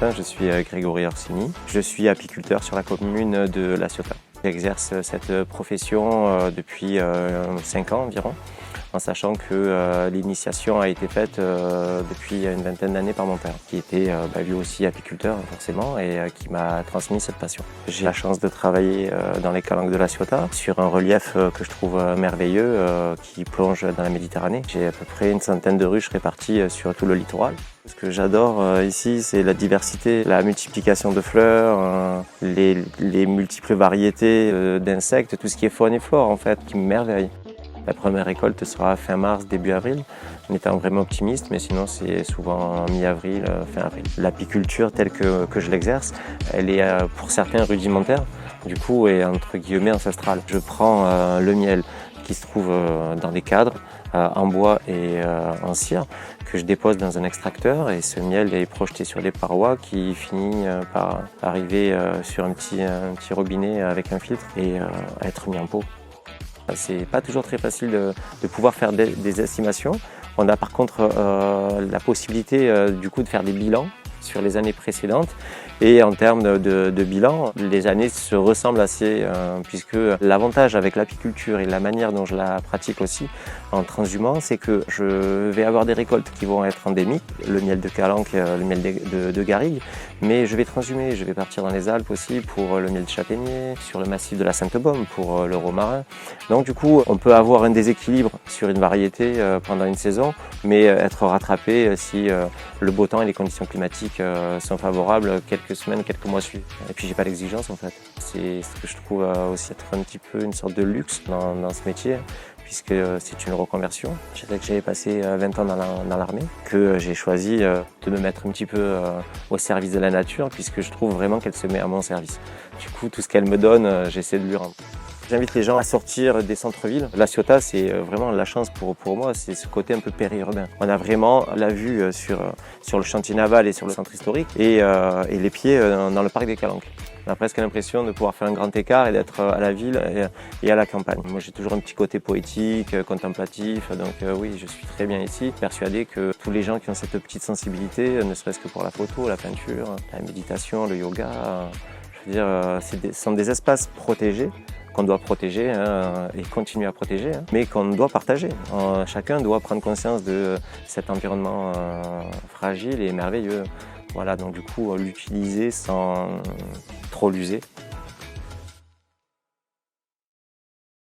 matin, je suis Grégory Orsini. Je suis apiculteur sur la commune de La Ciotat. J'exerce cette profession depuis 5 ans environ, en sachant que l'initiation a été faite depuis une vingtaine d'années par mon père, qui était lui aussi apiculteur forcément et qui m'a transmis cette passion. J'ai la chance de travailler dans les calanques de La Ciotat, sur un relief que je trouve merveilleux, qui plonge dans la Méditerranée. J'ai à peu près une centaine de ruches réparties sur tout le littoral. Ce que j'adore ici, c'est la diversité, la multiplication de fleurs, les multiples variétés d'insectes, tout ce qui est faune et flore en fait, qui m'émerveille. La première récolte sera fin mars, début avril, en étant vraiment optimiste, mais sinon c'est souvent mi-avril, fin avril. L'apiculture telle que je l'exerce, elle est pour certains rudimentaire, du coup est entre guillemets ancestrale. Je prends le miel qui se trouve dans des cadres, en bois et en cire, que je dépose dans un extracteur, et ce miel est projeté sur les parois qui finit par arriver sur un petit robinet avec un filtre et être mis en pot. C'est pas toujours très facile de pouvoir faire des estimations. On a par contre la possibilité du coup de faire des bilans sur les années précédentes, et en termes de bilan, les années se ressemblent assez, puisque l'avantage avec l'apiculture et la manière dont je la pratique aussi en transhumant, c'est que je vais avoir des récoltes qui vont être endémiques, le miel de calanque, le miel de garrigue, mais je vais transhumer, je vais partir dans les Alpes aussi pour le miel de châtaignier, sur le massif de la Sainte-Baume pour le romarin. Donc du coup, on peut avoir un déséquilibre sur une variété pendant une saison, mais être rattrapé si le beau temps et les conditions climatiques sont favorables quelques semaines, quelques mois suivants. Et puis j'ai pas d'exigence en fait. C'est ce que je trouve aussi être un petit peu une sorte de luxe dans ce métier, puisque c'est une reconversion. Je sais que j'avais passé 20 ans dans l'armée, que j'ai choisi de me mettre un petit peu au service de la nature, puisque je trouve vraiment qu'elle se met à mon service. Du coup, tout ce qu'elle me donne, j'essaie de lui rendre. J'invite les gens à sortir des centres-villes. La Ciotat, c'est vraiment la chance pour moi, c'est ce côté un peu périurbain. On a vraiment la vue sur le chantier naval et sur le centre historique, et les pieds dans le parc des Calanques. On a presque l'impression de pouvoir faire un grand écart et d'être à la ville et à la campagne. Moi, j'ai toujours un petit côté poétique, contemplatif, donc oui, je suis très bien ici, persuadé que tous les gens qui ont cette petite sensibilité, ne serait-ce que pour la photo, la peinture, la méditation, le yoga, je veux dire, ce sont des espaces protégés, qu'on doit protéger et continuer à protéger, mais qu'on doit partager. Chacun doit prendre conscience de cet environnement fragile et merveilleux. Voilà, donc du coup, l'utiliser sans trop l'user.